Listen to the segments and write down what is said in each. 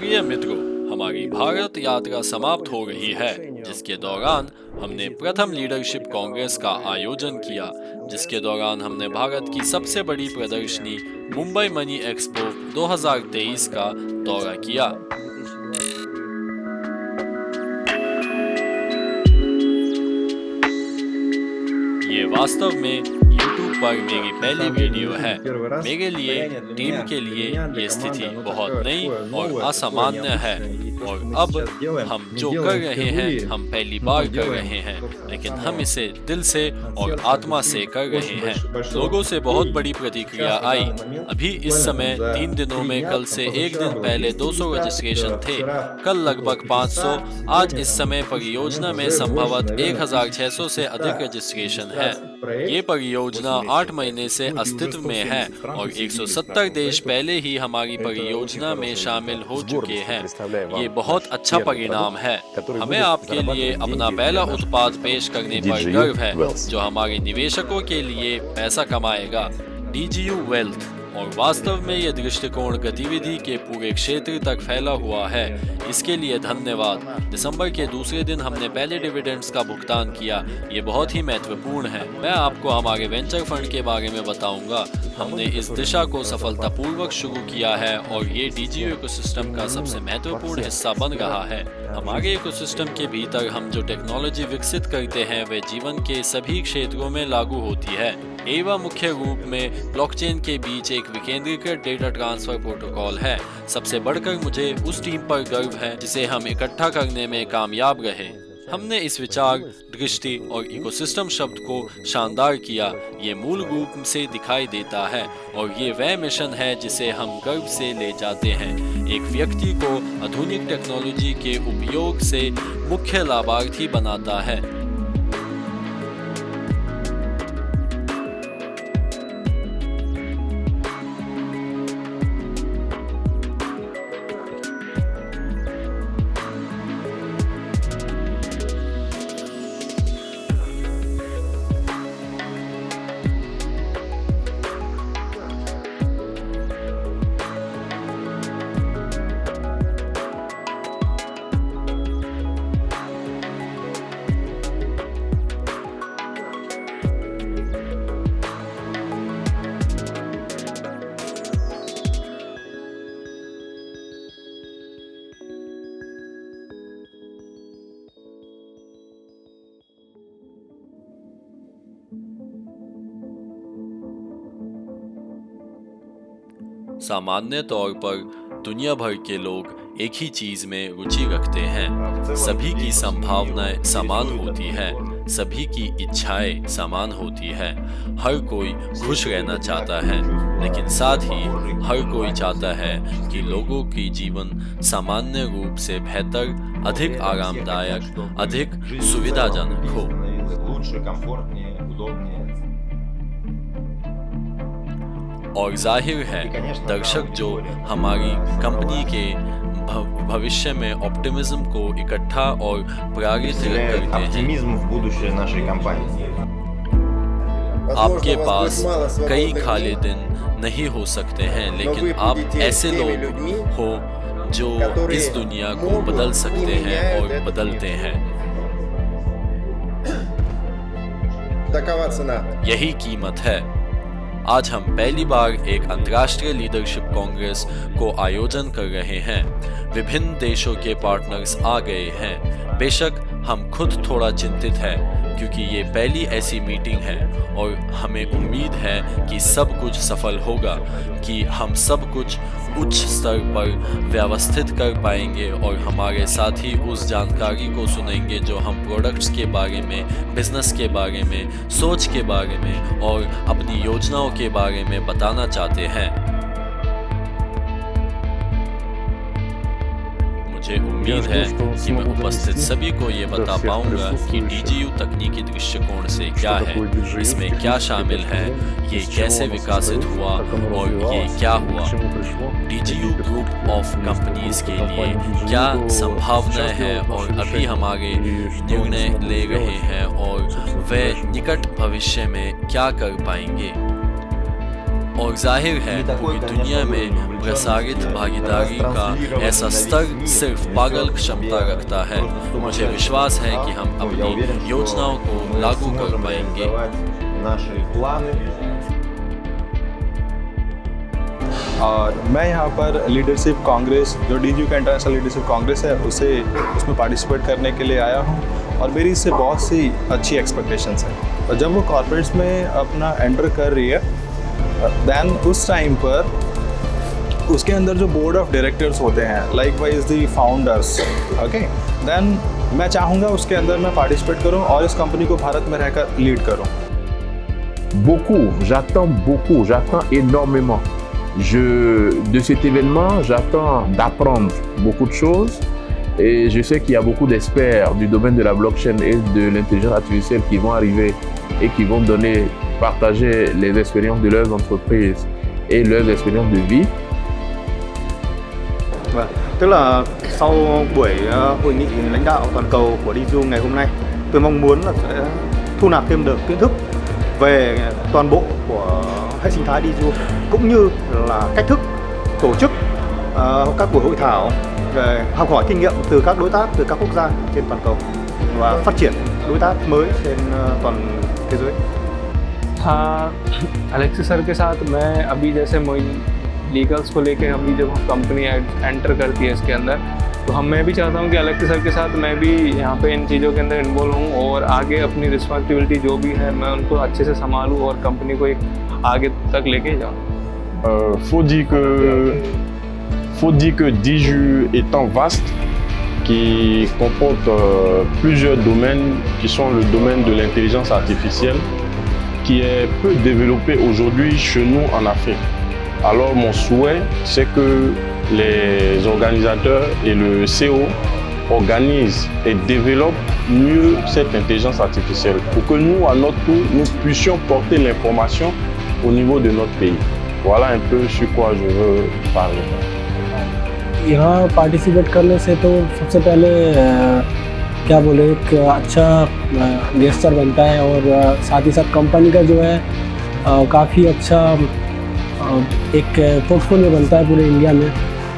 प्रिय मित्रों, हमारी भारत यात्रा समाप्त हो रही है, जिसके दौरान हमने प्रथम लीडरशिप कांग्रेस का आयोजन किया, जिसके दौरान हमने भारत की सबसे बड़ी प्रदर्शनी मुंबई मनी एक्सपो 2023 का दौरा किया। ये वास्तव में YouTube पर मेरी पहली वीडियो है। मेरे लिए, टीम के लिए ये स्थिति बहुत नई और असामान्य है, और अब हम जो कर रहे हैं हम पहली बार कर रहे हैं, लेकिन हम इसे दिल से और आत्मा से कर रहे हैं। लोगों से बहुत बड़ी प्रतिक्रिया आई। अभी इस समय 3 दिनों में कल से एक दिन पहले 200 रजिस्ट्रेशन थे, कल लगभग 500, आज इस समय परियोजना में संभवतः 1600 से अधिक रजिस्ट्रेशन है। ये परियोजना 8 महीने से अस्तित्व में है और 170 देश पहले ही हमारी परियोजना में शामिल हो चुके हैं। ये बहुत अच्छा परिणाम है। हमें आपके लिए अपना पहला उत्पाद पेश करने पर गर्व है, जो हमारे निवेशकों के लिए पैसा कमाएगा, DGU वेल्थ। और वास्तव में ये दृष्टिकोण गतिविधि के पूरे क्षेत्र तक फैला हुआ है। इसके लिए धन्यवाद। दिसंबर के दूसरे दिन हमने पहले डिविडेंड्स का भुगतान किया। ये बहुत ही महत्वपूर्ण है। मैं आपको हमारे वेंचर फंड के बारे में बताऊंगा। हमने इस दिशा को सफलतापूर्वक शुरू किया है और ये DGU इकोसिस्टम का सबसे महत्वपूर्ण हिस्सा बन रहा है। हमारे इकोसिस्टम के भीतर हम जो टेक्नोलॉजी विकसित करते हैं वे जीवन के सभी क्षेत्रों में लागू होती है, एवं मुख्य रूप में ब्लॉकचेन के बीच एक विकेंद्रीकृत डेटा ट्रांसफर प्रोटोकॉल है। सबसे बढ़कर मुझे उस टीम पर गर्व है जिसे हम इकट्ठा करने में कामयाब रहे। हमने इस विचार, दृष्टि और इकोसिस्टम शब्द को शानदार किया। ये मूल रूप से दिखाई देता है और ये वह मिशन है जिसे हम गर्व से ले जाते हैं। एक व्यक्ति को आधुनिक टेक्नोलॉजी के उपयोग से मुख्य लाभार्थी बनाता है। सामान्य तौर पर दुनिया भर के लोग एक ही चीज में रुचि रखते हैं। सभी की संभावनाएं समान होती हैं, सभी की इच्छाएं समान होती है। हर कोई खुश रहना चाहता है, लेकिन साथ ही हर कोई चाहता है कि लोगों की जीवन सामान्य रूप से बेहतर, अधिक आरामदायक, अधिक सुविधाजनक हो। और जाहिर है, दर्शक जो हमारी कंपनी के भविष्य में ऑप्टिमिज्म को इकट्ठा और प्रेरित करते हैं। आपके पास कई खाली दिन नहीं हो सकते हैं, लेकिन आप ऐसे लोग हो जो इस दुनिया को बदल सकते हैं और बदलते हैं। यही कीमत है। आज हम पहली बार एक अंतर्राष्ट्रीय लीडरशिप कांग्रेस को आयोजन कर रहे हैं। विभिन्न देशों के पार्टनर्स आ गए हैं। बेशक हम खुद थोड़ा चिंतित हैं, क्योंकि ये पहली ऐसी मीटिंग है और हमें उम्मीद है कि सब कुछ सफल होगा, कि हम सब कुछ उच्च स्तर पर व्यवस्थित कर पाएंगे और हमारे साथी उस जानकारी को सुनेंगे जो हम प्रोडक्ट्स के बारे में, बिजनेस के बारे में, सोच के बारे में और अपनी योजनाओं के बारे में बताना चाहते हैं। मुझे उम्मीद है कि मैं उपस्थित सभी को ये बता पाऊंगा कि DGU तकनीकी दृष्टिकोण से क्या है, इसमें क्या शामिल है, ये कैसे विकसित हुआ और ये क्या हुआ। DGU ग्रुप ऑफ कंपनीज के लिए क्या संभावनाएं हैं और अभी हमारे निर्णय ले रहे हैं और वे निकट भविष्य में क्या कर पाएंगे। और जाहिर है पूरी दुनिया में प्रसारित भागीदारी का ऐसा स्तर सिर्फ पागल क्षमता रखता है। मुझे विश्वास है कि हम अपनी योजनाओं को लागू कर पाएंगे। और मैं यहाँ पर लीडरशिप कांग्रेस, जो DGU का इंटरनेशनल लीडरशिप कांग्रेस है, उसमें पार्टिसिपेट करने के लिए आया हूँ और मेरी इससे बहुत सी अच्छी एक्सपेक्टेशंस हैं। और जब वो कॉर्पोरेट्स में अपना एंटर कर रही है, दैन उस टाइम पर उसके अंदर जो बोर्ड ऑफ डायरेक्टर्स होते हैं, likewise the founders, okay, then मैं चाहूँगा उसके अंदर मैं पार्टिसिपेट करूँ और इस कंपनी को भारत में रहकर लीड करूँ। J'attends énormément. De cet événement, j'attends d'apprendre beaucoup de choses et je sais qu'il y a beaucoup d'experts du domaine de la blockchain et de l'intelligence artificielle qui vont arriver et qui vont partager les expériences de leurs entreprises et leurs expériences de vie. Vâng, tức là sau buổi hội nghị lãnh đạo toàn cầu của DGU ngày hôm nay, tôi mong muốn là sẽ thu nạp thêm được kiến thức về toàn bộ của hệ sinh thái DGU cũng như là cách thức tổ chức các buổi hội thảo, về học hỏi kinh nghiệm từ các đối tác từ các quốc gia trên toàn cầu và phát triển đối tác mới trên toàn thế giới. हाँ, Alexei sir के साथ मैं अभी जैसे legals को लेके अभी जब कंपनी एंटर करती है इसके अंदर, तो मैं भी चाहता हूँ कि अलेक्सी सर के साथ मैं भी यहाँ पे इन चीज़ों के अंदर इन्वॉल्व हूँ और आगे अपनी रिस्पॉन्सिबिलिटी जो भी है मैं उनको अच्छे से संभालूँ और कंपनी को एक आगे तक लेके जाऊँ। Faut dire que DGU étant vaste, qui comporte plusieurs domaines qui sont le domaine de l'intelligence artificielle, qui est peu développé aujourd'hui chez nous en Afrique. Alors mon souhait, c'est que les organisateurs et le CO organisent et développent mieux cette intelligence artificielle pour que nous, à notre tour, nous puissions porter l'information au niveau de notre pays. Voilà un peu sur quoi je veux parler. यहाँ participate करने से तो सबसे पहले क्या बोले, एक अच्छा गेस्टर बनता है और साथ ही साथ कंपनी का जो है काफ़ी अच्छा एक पोर्टफोलियो बनता है पूरे इंडिया में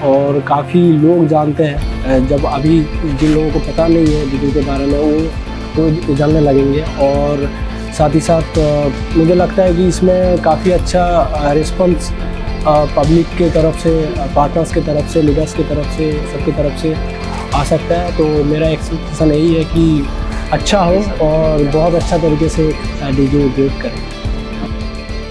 और काफ़ी लोग जानते हैं। जब अभी जिन लोगों को पता नहीं है DGU के बारे में वो जानने लगेंगे और साथ ही साथ मुझे लगता है कि इसमें काफ़ी अच्छा रिस्पॉन्स पब्लिक के तरफ से, पार्टनर्स की तरफ से, लीडर्स की तरफ से, सबकी तरफ से आ सकता है। तो मेरा एक्सपेक्टेशन यही है कि अच्छा हो और बहुत अच्छा तरीके से DGU ऑपरेट करे।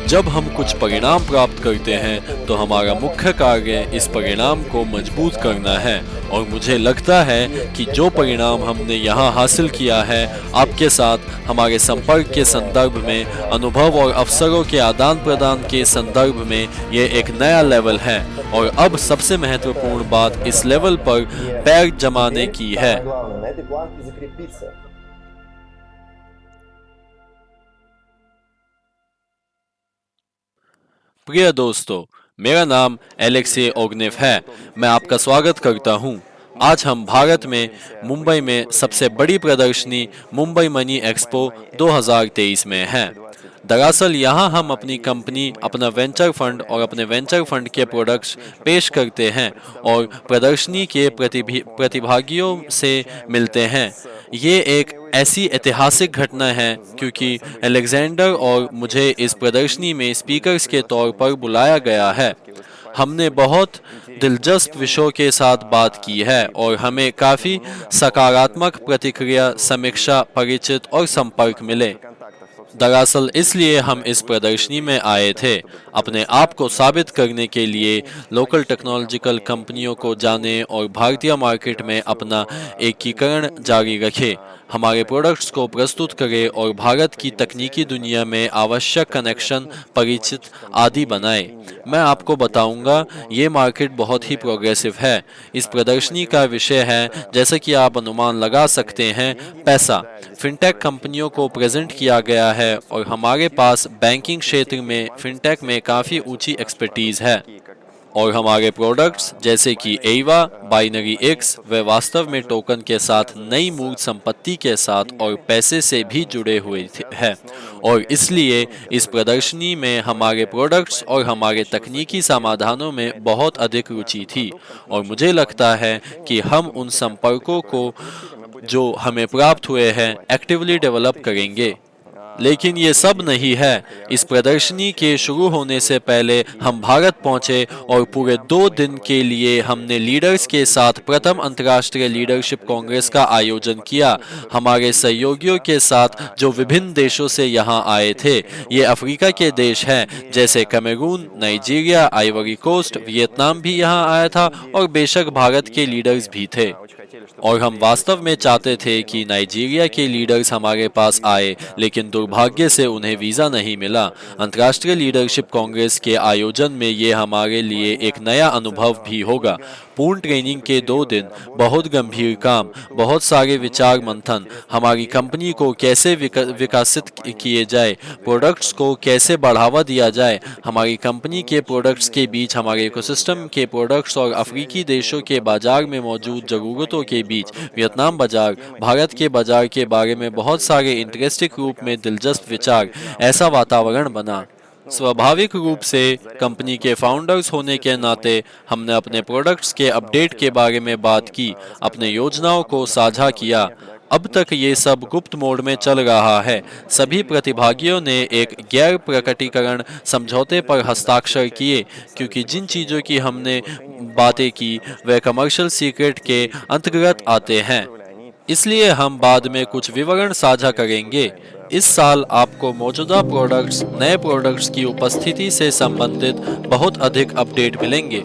जब हम कुछ परिणाम प्राप्त करते हैं तो हमारा मुख्य कार्य इस परिणाम को मजबूत करना है और मुझे लगता है कि जो परिणाम हमने यहाँ हासिल किया है आपके साथ हमारे संपर्क के संदर्भ में, अनुभव और अवसरों के आदान प्रदान के संदर्भ में ये एक नया लेवल है और अब सबसे महत्वपूर्ण बात इस लेवल पर पैर जमाने की है। प्रिय दोस्तों, मेरा नाम एलेक्सी ओग्नेव है। मैं आपका स्वागत करता हूं। आज हम भारत में मुंबई में सबसे बड़ी प्रदर्शनी मुंबई मनी एक्सपो 2023 में हैं। दरअसल यहाँ हम अपनी कंपनी, अपना वेंचर फंड और अपने वेंचर फंड के प्रोडक्ट्स पेश करते हैं और प्रदर्शनी के प्रतिभागियों से मिलते हैं। ये एक ऐसी ऐतिहासिक घटना है क्योंकि अलेक्जेंडर और मुझे इस प्रदर्शनी में स्पीकर्स के तौर पर बुलाया गया है। हमने बहुत दिलचस्प विषयों के साथ बात की है और हमें काफ़ी सकारात्मक प्रतिक्रिया, समीक्षा, परिचित और संपर्क मिले। दरअसल इसलिए हम इस प्रदर्शनी में आए थे, अपने आप को साबित करने के लिए, लोकल टेक्नोलॉजिकल कंपनियों को जाने और भारतीय मार्केट में अपना एकीकरण जारी रखें, हमारे प्रोडक्ट्स को प्रस्तुत करें और भारत की तकनीकी दुनिया में आवश्यक कनेक्शन, परिचित आदि बनाएं। मैं आपको बताऊंगा ये मार्केट बहुत ही प्रोग्रेसिव है। इस प्रदर्शनी का विषय है, जैसा कि आप अनुमान लगा सकते हैं, पैसा। फिनटेक कंपनियों को प्रेजेंट किया गया है और हमारे पास बैंकिंग क्षेत्र में फिनटेक में काफ़ी ऊंची एक्सपर्टीज़ है। और हमारे प्रोडक्ट्स जैसे कि एवा, बाइनरी एक्स वे वास्तव में टोकन के साथ नई मूर्त संपत्ति के साथ और पैसे से भी जुड़े हुए हैं और इसलिए इस प्रदर्शनी में हमारे प्रोडक्ट्स और हमारे तकनीकी समाधानों में बहुत अधिक रुचि थी और मुझे लगता है कि हम उन संपर्कों को जो हमें प्राप्त हुए हैं एक्टिवली डेवलप करेंगे। लेकिन ये सब नहीं है। इस प्रदर्शनी के शुरू होने से पहले हम भारत पहुंचे और पूरे 2 दिन के लिए हमने लीडर्स के साथ प्रथम अंतर्राष्ट्रीय लीडरशिप कांग्रेस का आयोजन किया हमारे सहयोगियों के साथ जो विभिन्न देशों से यहाँ आए थे। ये अफ्रीका के देश हैं जैसे Cameroon, Nigeria, Ivory Coast, Vietnam भी यहाँ आया था और बेशक भारत के लीडर्स भी थे। और हम वास्तव में चाहते थे कि नाइजीरिया के लीडर्स हमारे पास आए लेकिन दुर्भाग्य से उन्हें वीज़ा नहीं मिला। अंतर्राष्ट्रीय लीडरशिप कांग्रेस के आयोजन में ये हमारे लिए एक नया अनुभव भी होगा। पूर्ण ट्रेनिंग के 2 दिन, बहुत गंभीर काम, बहुत सारे विचार मंथन, हमारी कंपनी को कैसे विकसित किए जाए, प्रोडक्ट्स को कैसे बढ़ावा दिया जाए, हमारी कंपनी के प्रोडक्ट्स के बीच हमारे इकोसिस्टम के प्रोडक्ट्स और अफ्रीकी देशों के बाजार में मौजूद ज़रूरतों के बीच वियतनाम बाजार, भारत के बाजार के बारे में बहुत सारे इंटरेस्टिंग रूप में दिलचस्प विचार, ऐसा वातावरण बना। स्वाभाविक रूप से कंपनी के फाउंडर्स होने के नाते हमने अपने प्रोडक्ट्स के अपडेट के बारे में बात की, अपने योजनाओं को साझा किया। अब तक ये सब गुप्त मोड में चल रहा है। सभी प्रतिभागियों ने एक गैर प्रकटीकरण समझौते पर हस्ताक्षर किए क्योंकि जिन चीज़ों की हमने बातें की वे कमर्शियल सीक्रेट के अंतर्गत आते हैं, इसलिए हम बाद में कुछ विवरण साझा करेंगे। इस साल आपको मौजूदा प्रोडक्ट्स, नए प्रोडक्ट्स की उपस्थिति से संबंधित बहुत अधिक अपडेट मिलेंगे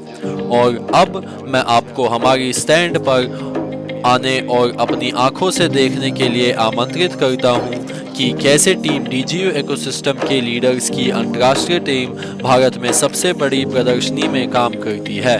और अब मैं आपको हमारी स्टैंड पर आने और अपनी आंखों से देखने के लिए आमंत्रित करता हूं कि कैसे टीम डीजीयू इकोसिस्टम के लीडर्स की अंतर्राष्ट्रीय टीम भारत में सबसे बड़ी प्रदर्शनी में काम करती है।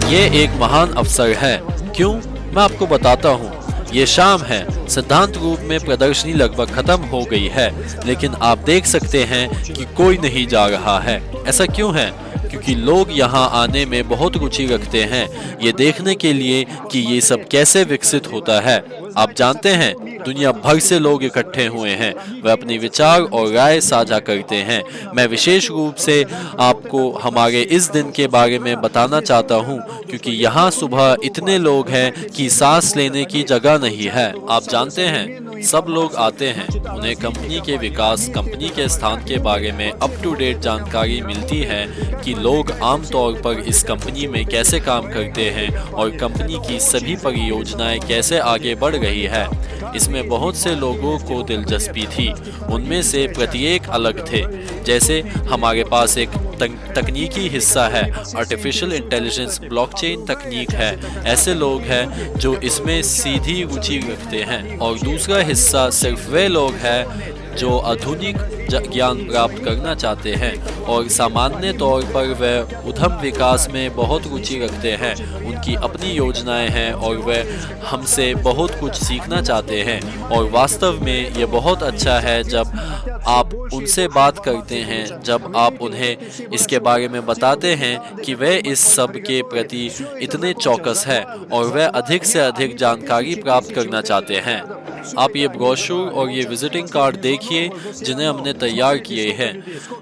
ये एक महान अवसर है। क्यों? मैं आपको बताता हूँ। ये शाम है। सिद्धांत रूप में प्रदर्शनी लगभग खत्म हो गई है, लेकिन आप देख सकते हैं कि कोई नहीं जा रहा है। ऐसा क्यों है? क्योंकि लोग यहाँ आने में बहुत रुचि रखते हैं, ये देखने के लिए कि ये सब कैसे विकसित होता है। आप जानते हैं, दुनिया भर से लोग इकट्ठे हुए हैं, वे अपने विचार और राय साझा करते हैं। मैं विशेष रूप से आपको हमारे इस दिन के बारे में बताना चाहता हूँ, क्योंकि यहाँ सुबह इतने लोग हैं कि सांस लेने की जगह नहीं है। आप जानते हैं, सब लोग आते हैं, उन्हें कंपनी के विकास, कंपनी के स्थान के बारे में अप टू डेट जानकारी मिलती है कि लोग आमतौर पर इस कंपनी में कैसे काम करते हैं और कंपनी की सभी परियोजनाएं कैसे आगे बढ़ रही है। इसमें बहुत से लोगों को दिलचस्पी थी, उनमें से प्रत्येक अलग थे। जैसे हमारे पास एक तकनीकी हिस्सा है, आर्टिफिशियल इंटेलिजेंस, ब्लॉकचेन तकनीक है, ऐसे लोग हैं जो इसमें सीधी रुचि रखते हैं। और दूसरा हिस्सा सिर्फ वे लोग हैं जो आधुनिक ज्ञान प्राप्त करना चाहते हैं और सामान्य तौर पर वे उद्यम विकास में बहुत रुचि रखते हैं। उनकी अपनी योजनाएं हैं और वे हमसे बहुत कुछ सीखना चाहते हैं। और वास्तव में ये बहुत अच्छा है जब आप उनसे बात करते हैं, जब आप उन्हें इसके बारे में बताते हैं कि वे इस सब के प्रति इतने चौकस हैं और वे अधिक से अधिक जानकारी प्राप्त करना चाहते हैं। आप ये ब्रोशूर और ये विजिटिंग कार्ड देखिए जिन्हें हमने तैयार किए हैं।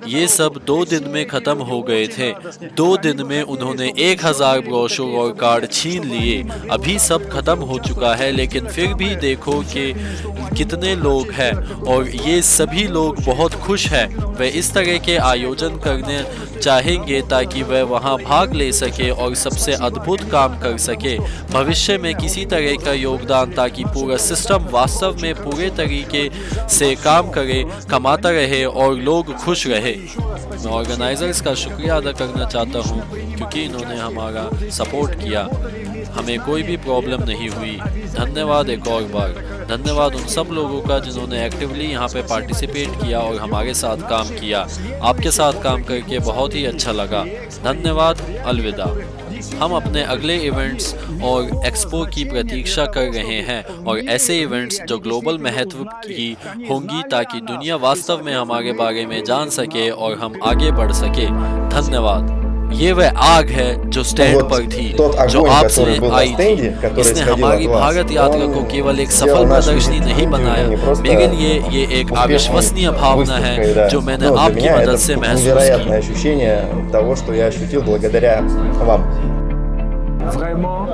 ये सब 2 दिन में ख़त्म हो गए थे। 2 दिन में उन्होंने 1000 ब्रोशूर और कार्ड छीन लिए। अभी सब खत्म हो चुका है, लेकिन फिर भी देखो कि कितने लोग हैं और ये सभी लोग बहुत खुश हैं। वे इस तरह के आयोजन करने चाहेंगे ताकि वह वहां भाग ले सके और सबसे अद्भुत काम कर सके भविष्य में किसी तरह का योगदान, ताकि पूरा सिस्टम वास्तव में पूरे तरीके से काम करे, कमाता रहे और लोग खुश रहे। मैं ऑर्गेनाइजर्स का शुक्रिया अदा करना चाहता हूं क्योंकि इन्होंने हमारा सपोर्ट किया, हमें कोई भी प्रॉब्लम नहीं हुई। धन्यवाद एक और बार। धन्यवाद उन सब लोगों का जिन्होंने एक्टिवली यहाँ पे पार्टिसिपेट किया और हमारे साथ काम किया। आपके साथ काम करके बहुत ही अच्छा लगा। धन्यवाद। अलविदा। हम अपने अगले इवेंट्स और एक्सपो की प्रतीक्षा कर रहे हैं और ऐसे इवेंट्स जो ग्लोबल महत्व की होंगी ताकि दुनिया वास्तव में हमारे बारे में जान सके और हम आगे बढ़ सके। धन्यवाद। ये वह आग है जो स्टैंड पर थी, जो आपसे आई थी। इसने हमारी भारत यात्रा को केवल एक सफल प्रदर्शनी नहीं बनाया, मेरे लिए ये एक अविश्वसनीय भावना है जो मैंने आपकी मदद से महसूस की। Vraiment,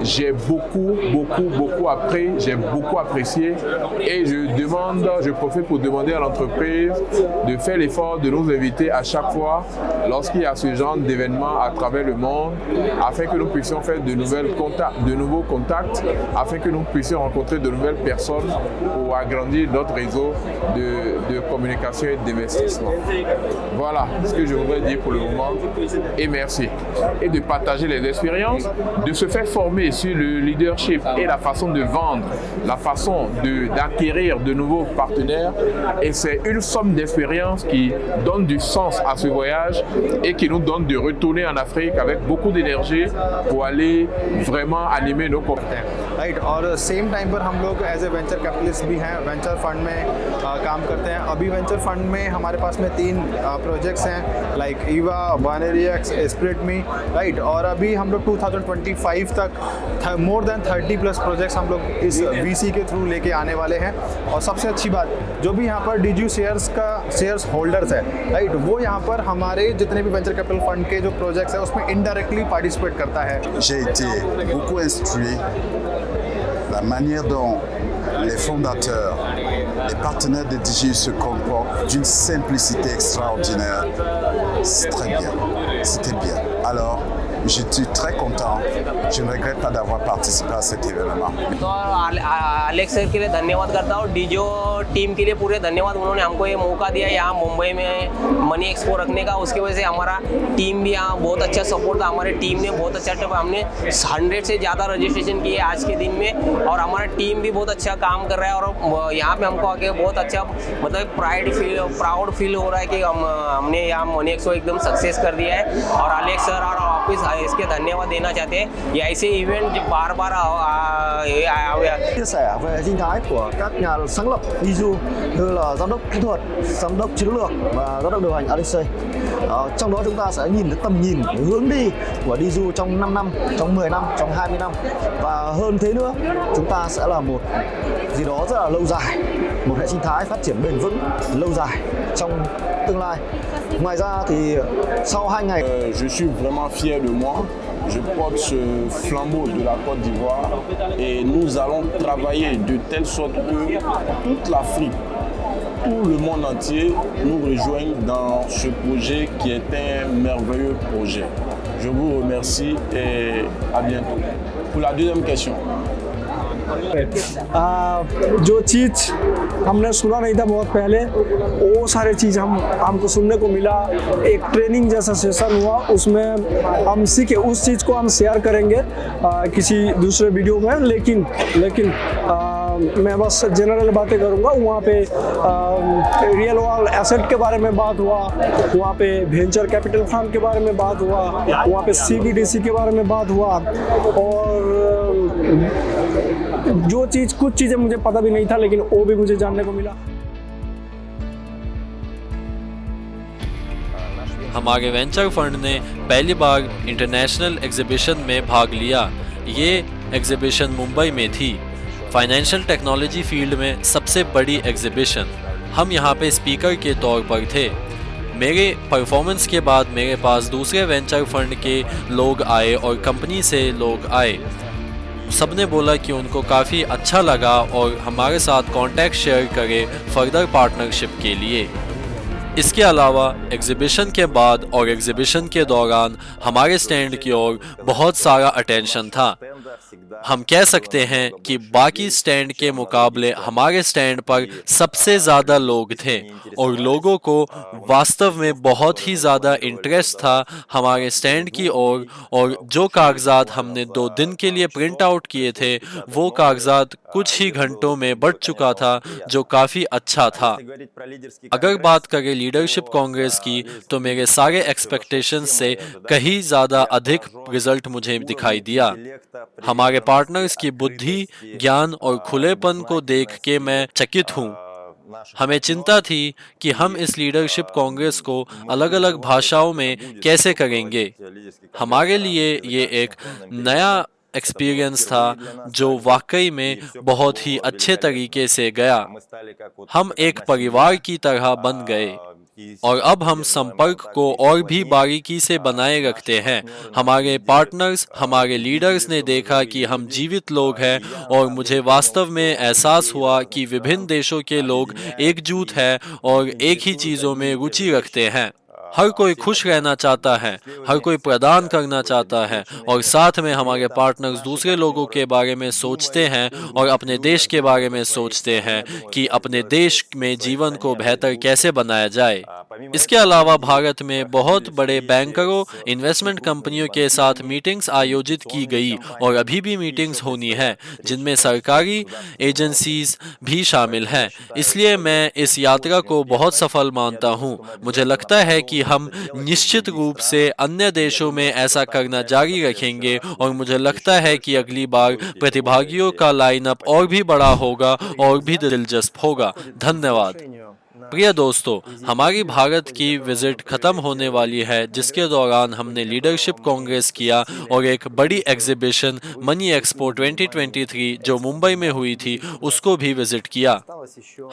j'ai beaucoup apprécié et je profite pour demander à l'entreprise de faire l'effort de nous inviter à chaque fois lorsqu'il y a ce genre d'événements à travers le monde afin que nous puissions faire de nouveaux contacts, afin que nous puissions rencontrer de nouvelles personnes pour agrandir notre réseau de communication et d'investissement. Voilà ce que je voudrais dire pour le moment et merci. Et de partager les expériences, de se faire former sur le leadership et la façon de vendre, la façon d'acquérir de nouveaux partenaires. Et c'est une somme d'expérience qui donne du sens à ce voyage et qui nous donne de retourner en Afrique avec beaucoup d'énergie pour aller vraiment animer nos compétences. Right. और same time पर हम लोग as a venture capitalist भी हैं, venture fund में काम करते हैं। अभी वेंचर फंड में हमारे पास में 3 प्रोजेक्ट्स हैं, like Eva, binary X, sprite me, right. और अभी हम लोग 2025 तक मोर देन 30+ प्रोजेक्ट्स हम लोग इस VC के थ्रू लेके आने वाले हैं। और सबसे अच्छी बात, जो भी यहाँ पर DGU शेयर्स होल्डर्स है, राइट, वो यहाँ पर हमारे जितने भी वेंचर कैपिटल फंड के जो प्रोजेक्ट्स हैं उसमें इनडायरेक्टली पार्टिसिपेट करता है। J'ai été beaucoup instruit la manière dont les fondateurs, les partenaires de DGU se comportent d'une simplicité extraordinaire. C'est très bien, c'était bien. Alors, je suis très content, je ne regrette pas d'avoir participé à cet événement. तो Alex sir के लिए धन्यवाद करता हूँ, DGO team के लिए पूरे धन्यवाद। उन्होंने हमको ये मौका दिया यहाँ मुंबई में मनी एक्सपो रखने का। उसकी वजह से हमारा टीम भी यहाँ बहुत अच्छा सपोर्ट था। हमारे टीम ने बहुत अच्छा, हमने 100 से ज़्यादा रजिस्ट्रेशन किए आज के दिन में और हमारा टीम भी बहुत अच्छा काम कर रहा है। और यहाँ पे हमको आके बहुत अच्छा मतलब प्राउड फील हो रहा है कि हमने यहाँ मनी एक्सपो एकदम सक्सेस कर दिया है। और अलेक्स सर और ऑफिस इसके धन्यवाद देना चाहते हैं। ये ऐसे इवेंट बार-बार chia sẻ về hệ sinh thái của các nhà sáng lập DGU như là giám đốc kỹ thuật, giám đốc chiến lược và giám đốc điều hành Alex. Trong đó chúng ta sẽ nhìn thấy tầm nhìn, hướng đi của DGU trong 5 năm, trong 10 năm, trong 20 năm và hơn thế nữa, chúng ta sẽ là một gì đó rất là lâu dài, một hệ sinh thái phát triển bền vững lâu dài trong tương lai. Ngoài ra thì sau 2 ngày, Je suis vraiment fier de moi. Je porte ce flambeau de la Côte d'Ivoire et nous allons travailler de telle sorte que toute l'Afrique, tout le monde entier nous rejoigne dans ce projet qui est un merveilleux projet. Je vous remercie et à bientôt. Pour la deuxième question. जो चीज़ हमने सुना नहीं था बहुत पहले, वो सारे चीज़ हमको सुनने को मिला। एक ट्रेनिंग जैसा सेशन हुआ, उसमें हम सीखे। उस चीज़ को हम शेयर करेंगे किसी दूसरे वीडियो में, लेकिन मैं बस जनरल बातें करूँगा। वहाँ पे रियल वर्ल्ड एसेट के बारे में बात हुआ, वहाँ पे वेंचर कैपिटल फंड के बारे में बात हुआ, वहाँ पे CBDC के बारे में बात हुआ। और कुछ चीज़ें मुझे पता भी नहीं था, लेकिन वो भी मुझे जानने को मिला। हमारे वेंचर फंड ने पहली बार इंटरनेशनल एग्जीबिशन में भाग लिया। ये एग्जीबिशन मुंबई में थी, फाइनेंशियल टेक्नोलॉजी फील्ड में सबसे बड़ी एग्जीबिशन। हम यहाँ पे स्पीकर के तौर पर थे। मेरे परफॉर्मेंस के बाद मेरे पास दूसरे वेंचर फंड के लोग आए और कंपनी से लोग आए। सबने बोला कि उनको काफ़ी अच्छा लगा और हमारे साथ कांटेक्ट शेयर करें फर्दर पार्टनरशिप के लिए। इसके अलावा एग्जीबिशन के बाद और एग्जीबिशन के दौरान हमारे स्टैंड की ओर बहुत सारा अटेंशन था। हम कह सकते हैं कि बाकी स्टैंड के मुकाबले हमारे स्टैंड पर सबसे ज़्यादा लोग थे और लोगों को वास्तव में बहुत ही ज़्यादा इंटरेस्ट था हमारे स्टैंड की ओर। और जो कागजात हमने 2 दिन के लिए प्रिंट आउट किए थे वो कागजात कुछ ही घंटों में बढ़ चुका था, जो काफ़ी अच्छा था। अगर बात करें लीडरशिप कांग्रेस की तो मेरे सारे एक्सपेक्टेशंस से कहीं ज़्यादा अधिक रिजल्ट मुझे दिखाई दिया। हमारे पार्टनर्स की बुद्धि, ज्ञान और खुलेपन को देख के मैं चकित हूँ। हमें चिंता थी कि हम इस लीडरशिप कांग्रेस को अलग अलग भाषाओं में कैसे करेंगे। हमारे लिए ये एक नया एक्सपीरियंस था जो वाकई में बहुत ही अच्छे तरीके से गया। हम एक परिवार की तरह बन गए और अब हम संपर्क को और भी बारीकी से बनाए रखते हैं। हमारे पार्टनर्स, हमारे लीडर्स ने देखा कि हम जीवित लोग हैं और मुझे वास्तव में एहसास हुआ कि विभिन्न देशों के लोग एकजुट हैं और एक ही चीज़ों में रुचि रखते हैं। हर कोई खुश रहना चाहता है, हर कोई प्रदान करना चाहता है और साथ में हमारे पार्टनर्स दूसरे लोगों के बारे में सोचते हैं और अपने देश के बारे में सोचते हैं कि अपने देश में जीवन को बेहतर कैसे बनाया जाए। इसके अलावा भारत में बहुत बड़े बैंकरों, इन्वेस्टमेंट कंपनियों के साथ मीटिंग्स आयोजित की गई और अभी भी मीटिंग्स होनी है, जिनमें सरकारी एजेंसीज भी शामिल हैं। इसलिए मैं इस यात्रा को बहुत सफल मानता हूँ। मुझे लगता है कि हम निश्चित रूप से अन्य देशों में ऐसा करना जारी रखेंगे और मुझे लगता है कि अगली बार प्रतिभागियों का लाइनअप और भी बड़ा होगा और भी दिलचस्प होगा। धन्यवाद। प्रिय दोस्तों, हमारी भारत की विजिट खत्म होने वाली है, जिसके दौरान हमने लीडरशिप कांग्रेस किया और एक बड़ी एग्जीबिशन मनी एक्सपो 2023 जो मुंबई में हुई थी उसको भी विजिट किया।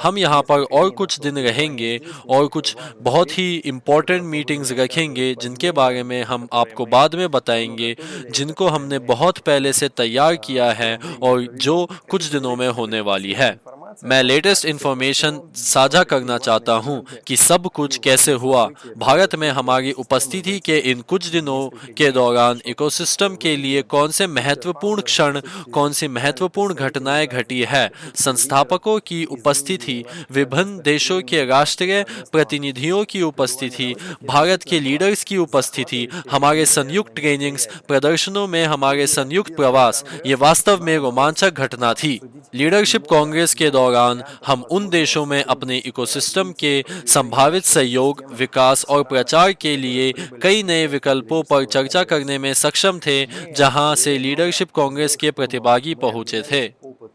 हम यहाँ पर और कुछ दिन रहेंगे और कुछ बहुत ही इम्पोर्टेंट मीटिंग्स रखेंगे जिनके बारे में हम आपको बाद में बताएंगे, जिनको हमने बहुत पहले से तैयार किया है और जो कुछ दिनों में होने वाली है। मैं लेटेस्ट इन्फॉर्मेशन साझा करना चाहता हूं कि सब कुछ कैसे हुआ। भारत में हमारी उपस्थिति के इन कुछ दिनों के दौरान इकोसिस्टम के लिए कौन से महत्वपूर्ण क्षण, कौन सी महत्वपूर्ण घटनाएं घटी है। संस्थापकों की उपस्थिति, विभिन्न देशों के राष्ट्रीय प्रतिनिधियों की उपस्थिति, भारत के लीडर्स की उपस्थिति, हमारे संयुक्त ट्रेनिंग्स, प्रदर्शनों में हमारे संयुक्त प्रवास, ये वास्तव में रोमांचक घटना थी। लीडरशिप कांग्रेस के दौरान हम उन देशों में अपने इकोसिस्टम के संभावित सहयोग, विकास और प्रचार के लिए कई नए विकल्पों पर चर्चा करने में सक्षम थे जहां से लीडरशिप कांग्रेस के प्रतिभागी पहुंचे थे।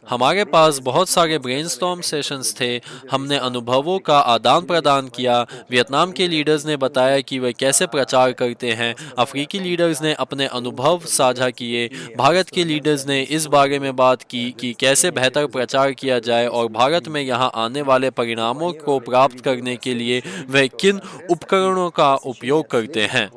हमारे पास बहुत सारे ब्रेनस्टॉर्म सेशंस थे। हमने अनुभवों का आदान प्रदान किया। वियतनाम के लीडर्स ने बताया कि वे कैसे प्रचार करते हैं। अफ्रीकी लीडर्स ने अपने अनुभव साझा किए। भारत के लीडर्स ने इस बारे में बात की कि कैसे बेहतर प्रचार किया जाए और भारत में यहाँ आने वाले परिणामों को प्राप्त करने के लिए वे किन उपकरणों का उपयोग करते हैं।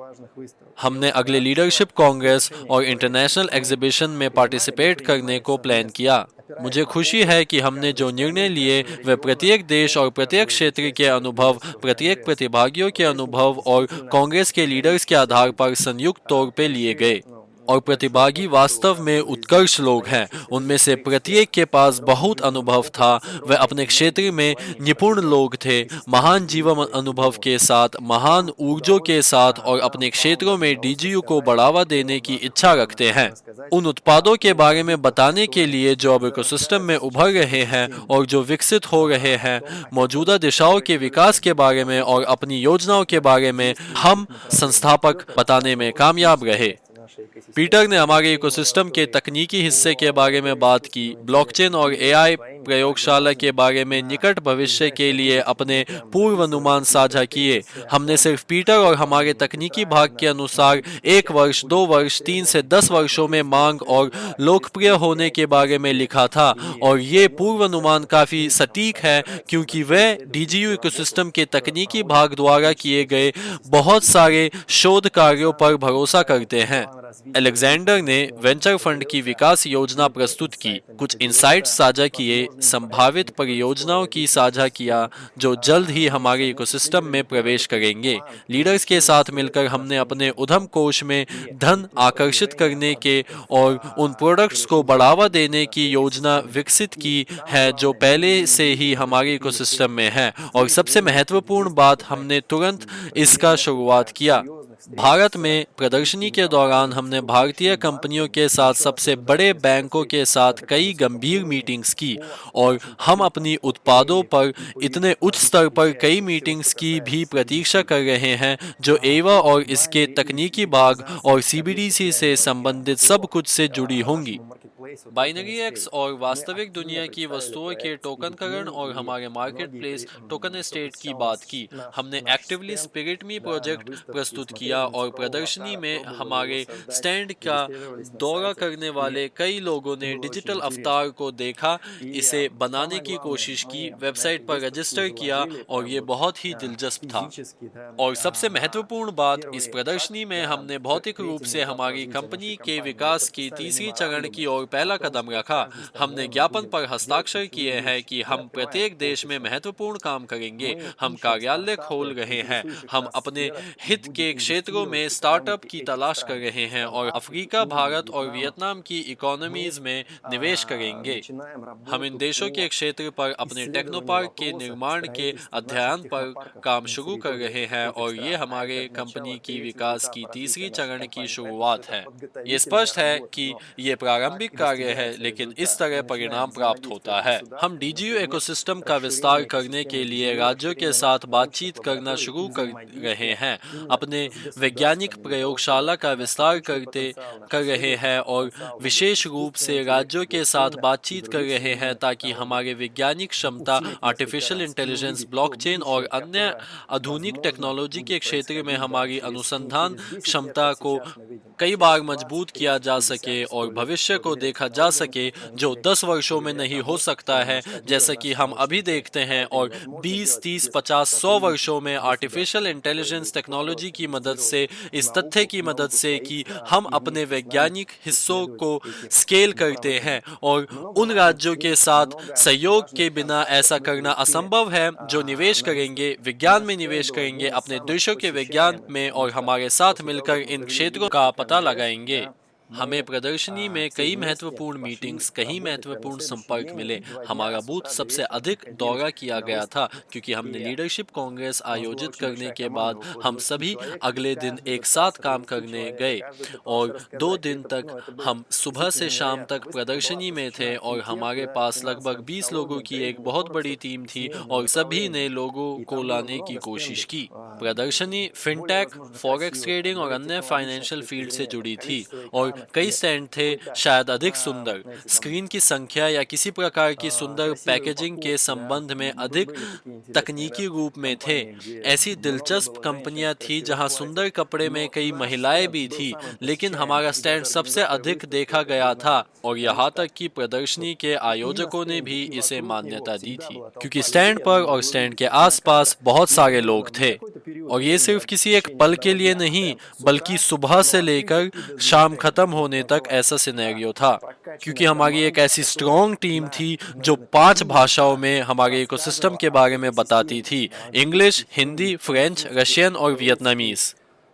हमने अगले लीडरशिप कांग्रेस और इंटरनेशनल एग्जीबिशन में पार्टिसिपेट करने को प्लान किया। मुझे खुशी है कि हमने जो निर्णय लिए वे प्रत्येक देश और प्रत्येक क्षेत्र के अनुभव, प्रत्येक प्रतिभागियों के अनुभव और कांग्रेस के लीडर्स के आधार पर संयुक्त तौर पे लिए गए। और प्रतिभागी वास्तव में उत्कृष्ट लोग हैं। उनमें से प्रत्येक के पास बहुत अनुभव था। वे अपने क्षेत्र में निपुण लोग थे, महान जीवन अनुभव के साथ, महान ऊर्जा के साथ और अपने क्षेत्रों में डीजीयू को बढ़ावा देने की इच्छा रखते हैं। उन उत्पादों के बारे में बताने के लिए जो अब इकोसिस्टम में उभर रहे हैं और जो विकसित हो रहे हैं, मौजूदा दिशाओं के विकास के बारे में और अपनी योजनाओं के बारे में हम संस्थापक बताने में कामयाब रहे। पीटर ने हमारे इकोसिस्टम के तकनीकी हिस्से के बारे में बात की, ब्लॉकचेन और एआई प्रयोगशाला के बारे में निकट भविष्य के लिए अपने पूर्व अनुमान साझा किए। हमने सिर्फ पीटर और हमारे तकनीकी भाग के अनुसार 1 वर्ष, 2 वर्ष, 3 से 10 वर्षों में मांग और लोकप्रिय होने के बारे में लिखा था और ये पूर्व अनुमान काफी सटीक है क्योंकि वे डीजीयू इकोसिस्टम के तकनीकी भाग द्वारा किए गए बहुत सारे शोध कार्यों पर भरोसा करते हैं। अलेक्जेंडर ने वेंचर फंड की विकास योजना प्रस्तुत की, कुछ इनसाइट्स साझा किए, संभावित परियोजनाओं की साझा किया जो जल्द ही हमारे इकोसिस्टम में प्रवेश करेंगे। लीडर्स के साथ मिलकर हमने अपने उद्यम कोष में धन आकर्षित करने के और उन प्रोडक्ट्स को बढ़ावा देने की योजना विकसित की है जो पहले से ही हमारे इकोसिस्टम में है। और सबसे महत्वपूर्ण बात, हमने तुरंत इसका शुरुआत किया। भारत में प्रदर्शनी के दौरान हमने भारतीय कंपनियों के साथ सबसे बड़े बैंकों के साथ कई गंभीर मीटिंग्स की और हम अपनी उत्पादों पर इतने उच्च स्तर पर कई मीटिंग्स की भी प्रतीक्षा कर रहे हैं जो एवा और इसके तकनीकी भाग और सीबीडीसी से संबंधित सब कुछ से जुड़ी होंगी। बाइनरी एक्स और वास्तविक दुनिया की वस्तुओं के टोकनकरण और हमारे मार्केट प्लेस टोकन स्टेट की बात की। हमने एक्टिवली स्पिरिट मी प्रोजेक्ट प्रस्तुत किया और प्रदर्शनी में हमारे स्टैंड का दौरा करने वाले कई लोगों ने डिजिटल अवतार को देखा, इसे बनाने की कोशिश की, वेबसाइट पर रजिस्टर किया और ये बहुत ही दिलचस्प था। और सबसे महत्वपूर्ण बात, इस प्रदर्शनी में हमने भौतिक रूप से हमारी कंपनी के विकास की तीसरी चरण की ओर पहला कदम रखा। हमने ज्ञापन पर हस्ताक्षर किए हैं कि हम प्रत्येक देश में महत्वपूर्ण काम करेंगे। हम कार्यालय खोल रहे हैं, हम अपने हित के क्षेत्रों में स्टार्टअप की तलाश कर रहे हैं और अफ्रीका, भारत और वियतनाम की इकोनॉमीज में निवेश करेंगे। हम इन देशों के क्षेत्र पर अपने टेक्नोपार्क के निर्माण के अध्ययन पर काम शुरू कर रहे हैं और ये हमारे कंपनी की विकास की तीसरी चरण की शुरुआत है। ये स्पष्ट है कि ये प्रारंभिक कार्य है, लेकिन इस तरह परिणाम प्राप्त होता है। हम डीजीयू इकोसिस्टम का विस्तार करने के लिए राज्यों के साथ बातचीत करना शुरू कर रहे हैं, अपने वैज्ञानिक प्रयोगशाला का विस्तार कर रहे हैं और विशेष रूप से राज्यों के साथ बातचीत कर रहे हैं ताकि हमारे वैज्ञानिक क्षमता, आर्टिफिशियल इंटेलिजेंस, ब्लॉकचेन और अन्य आधुनिक टेक्नोलॉजी के क्षेत्र में हमारी अनुसंधान क्षमता को कई बार मजबूत किया जा सके और भविष्य को देखा जा सके जो 10 वर्षों में नहीं हो सकता है जैसा कि हम अभी देखते हैं, और 20, 30, 50, 100 वर्षों में आर्टिफिशियल इंटेलिजेंस टेक्नोलॉजी की मदद से, इस तथ्य की मदद से कि हम अपने वैज्ञानिक हिस्सों को स्केल करते हैं और उन राज्यों के साथ सहयोग के बिना ऐसा करना असंभव है जो निवेश करेंगे, विज्ञान में निवेश करेंगे, अपने देशों के विज्ञान में और हमारे साथ मिलकर इन क्षेत्रों का पता लगाएंगे। हमें प्रदर्शनी में कई महत्वपूर्ण मीटिंग्स, कई महत्वपूर्ण संपर्क मिले। हमारा बूथ सबसे अधिक दौरा किया गया था क्योंकि हमने लीडरशिप कांग्रेस आयोजित करने के बाद हम सभी अगले दिन एक साथ काम करने गए और 2 दिन तक हम सुबह से शाम तक प्रदर्शनी में थे और हमारे पास लगभग 20 लोगों की एक बहुत बड़ी टीम थी और सभी ने लोगों को लाने की कोशिश की। प्रदर्शनी फिनटेक, फॉरेक्स ट्रेडिंग और अन्य फाइनेंशियल फील्ड से जुड़ी थी और कई स्टैंड थे, शायद अधिक सुंदर स्क्रीन की संख्या या किसी प्रकार की सुंदर पैकेजिंग के संबंध में अधिक तकनीकी रूप में थे। ऐसी दिलचस्प कंपनियां थी जहां सुंदर कपड़े में कई महिलाएं भी थी, लेकिन हमारा स्टैंड सबसे अधिक देखा गया था और यहाँ तक कि प्रदर्शनी के आयोजकों ने भी इसे मान्यता दी थी क्योंकि स्टैंड पर और स्टैंड के आसपास बहुत सारे लोग थे। और ये सिर्फ किसी एक पल के लिए नहीं बल्कि सुबह से लेकर शाम खत्म होने तक ऐसा सिनेरियो था क्योंकि हमारी एक ऐसी स्ट्रॉन्ग टीम थी जो 5 भाषाओं में हमारे इकोसिस्टम के बारे में बताती थी, इंग्लिश, हिंदी, फ्रेंच, रशियन और वियतनामीज।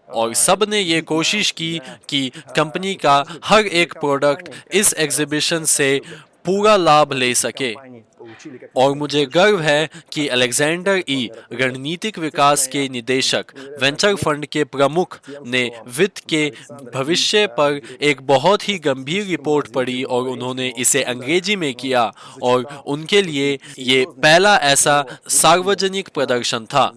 और सब ने ये कोशिश की कि कंपनी का हर एक प्रोडक्ट इस एग्जीबिशन से पूरा लाभ ले सके। और मुझे गर्व है कि अलेक्जेंडर ई, रणनीतिक विकास के निदेशक, वेंचर फंड के प्रमुख, ने वित्त के भविष्य पर एक बहुत ही गंभीर रिपोर्ट पढ़ी और उन्होंने इसे अंग्रेजी में किया और उनके लिए ये पहला ऐसा सार्वजनिक प्रदर्शन था।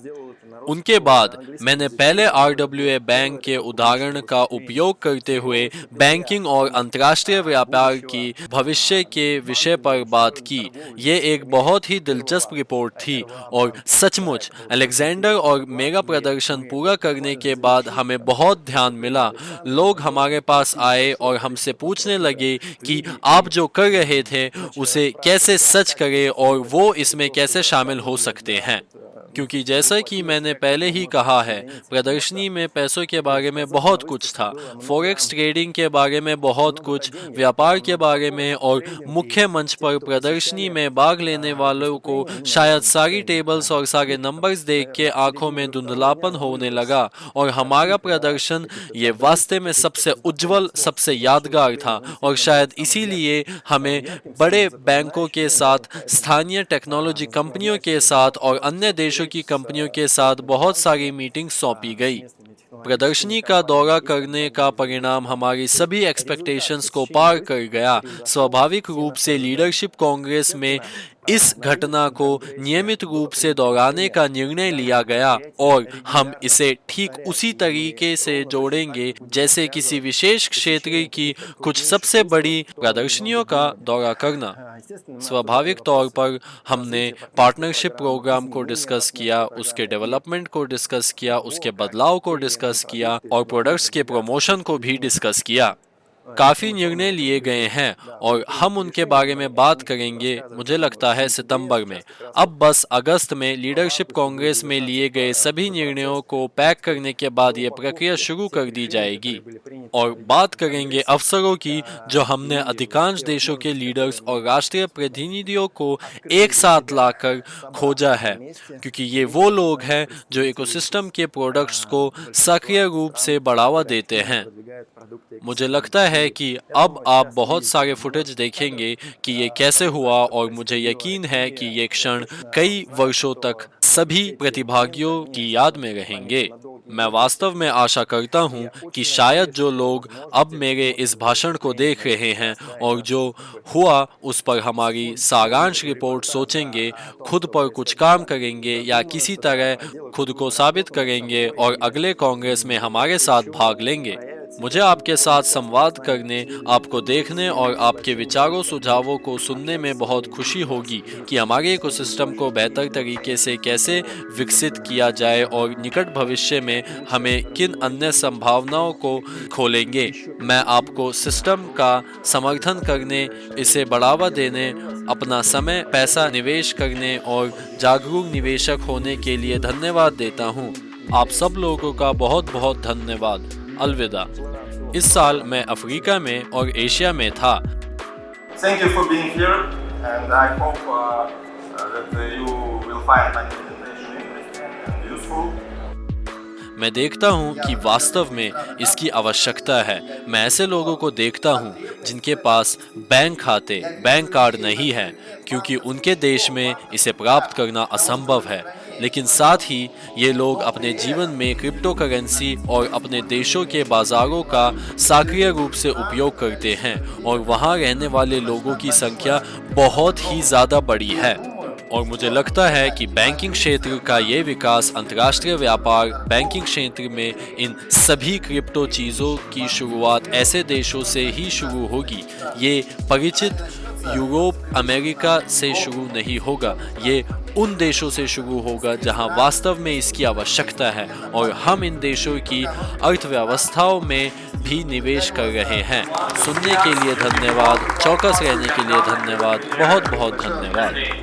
उनके बाद मैंने पहले RWA बैंक के उदाहरण का उपयोग करते हुए बैंकिंग और अंतर्राष्ट्रीय व्यापार की भविष्य के विषय पर बात की। ये एक बहुत ही दिलचस्प रिपोर्ट थी और सचमुच अलेक्जेंडर और मेगा प्रदर्शन पूरा करने के बाद हमें बहुत ध्यान मिला। लोग हमारे पास आए और हमसे पूछने लगे कि आप जो कर रहे थे उसे कैसे सच करें और वो इसमें कैसे शामिल हो सकते हैं, क्योंकि जैसा कि मैंने पहले ही कहा है, प्रदर्शनी में पैसों के बारे में बहुत कुछ था, फॉरेक्स ट्रेडिंग के बारे में बहुत कुछ, व्यापार के बारे में, और मुख्य मंच पर प्रदर्शनी में भाग लेने वालों को शायद सारी टेबल्स और सारे नंबर्स देख के आंखों में धुंधलापन होने लगा। और हमारा प्रदर्शन ये वास्तव में सबसे उज्जवल, सबसे यादगार था, और शायद इसीलिए हमें बड़े बैंकों के साथ, स्थानीय टेक्नोलॉजी कंपनियों के साथ और अन्य देशों की कंपनियों के साथ बहुत सारी मीटिंग सौंपी गई। प्रदर्शनी का दौरा करने का परिणाम हमारी सभी एक्सपेक्टेशंस को पार कर गया। स्वाभाविक रूप से लीडरशिप कांग्रेस में इस घटना को नियमित रूप से दोहराने का निर्णय लिया गया, और हम इसे ठीक उसी तरीके से जोड़ेंगे जैसे किसी विशेष क्षेत्र की कुछ सबसे बड़ी प्रदर्शनियों का दौरा करना। स्वाभाविक तौर पर हमने पार्टनरशिप प्रोग्राम को डिस्कस किया, उसके डेवलपमेंट को डिस्कस किया, उसके बदलाव को डिस्कस किया, और प्रोडक्ट्स के प्रमोशन को भी डिस्कस किया। काफ़ी निर्णय लिए गए हैं और हम उनके बारे में बात करेंगे, मुझे लगता है सितंबर में। अब बस अगस्त में लीडरशिप कांग्रेस में लिए गए सभी निर्णयों को पैक करने के बाद ये प्रक्रिया शुरू कर दी जाएगी, और बात करेंगे अवसरों की जो हमने अधिकांश देशों के लीडर्स और राष्ट्रीय प्रतिनिधियों को एक साथ लाकर खोजा है, क्योंकि ये वो लोग हैं जो इकोसिस्टम के प्रोडक्ट्स को सक्रिय रूप से बढ़ावा देते हैं। मुझे लगता है कि अब आप बहुत सारे फुटेज देखेंगे कि ये कैसे हुआ, और मुझे यकीन है कि ये क्षण कई वर्षों तक सभी प्रतिभागियों की याद में रहेंगे। मैं वास्तव में आशा करता हूँ कि शायद जो लोग अब मेरे इस भाषण को देख रहे हैं और जो हुआ उस पर हमारी सारांश रिपोर्ट सोचेंगे, खुद पर कुछ काम करेंगे या किसी तरह खुद को साबित करेंगे और अगले कांग्रेस में हमारे साथ भाग लेंगे। मुझे आपके साथ संवाद करने, आपको देखने और आपके विचारों सुझावों को सुनने में बहुत खुशी होगी कि हमारे इकोसिस्टम को बेहतर तरीके से कैसे विकसित किया जाए और निकट भविष्य में हमें किन अन्य संभावनाओं को खोलेंगे। मैं आपको सिस्टम का समर्थन करने, इसे बढ़ावा देने, अपना समय, पैसा निवेश करने और जागरूक निवेशक होने के लिए धन्यवाद देता हूँ। आप सब लोगों का बहुत बहुत धन्यवाद। अलविदा। इस साल मैं अफ्रीका में और एशिया में था। Thank you for being here, and I hope that you will find my presentation interesting and useful. मैं देखता हूँ कि वास्तव में इसकी आवश्यकता है। मैं ऐसे लोगों को देखता हूँ जिनके पास बैंक खाते, बैंक कार्ड नहीं है, क्योंकि उनके देश में इसे प्राप्त करना असंभव है। लेकिन साथ ही ये लोग अपने जीवन में क्रिप्टो करेंसी और अपने देशों के बाजारों का सक्रिय रूप से उपयोग करते हैं, और वहाँ रहने वाले लोगों की संख्या बहुत ही ज़्यादा बड़ी है। और मुझे लगता है कि बैंकिंग क्षेत्र का ये विकास, अंतर्राष्ट्रीय व्यापार, बैंकिंग क्षेत्र में इन सभी क्रिप्टो चीज़ों की शुरुआत ऐसे देशों से ही शुरू होगी। ये परिचित यूरोप, अमेरिका से शुरू नहीं होगा, ये उन देशों से शुरू होगा जहां वास्तव में इसकी आवश्यकता है, और हम इन देशों की अर्थव्यवस्थाओं में भी निवेश कर रहे हैं। सुनने के लिए धन्यवाद, चौकस रहने के लिए धन्यवाद, बहुत बहुत धन्यवाद।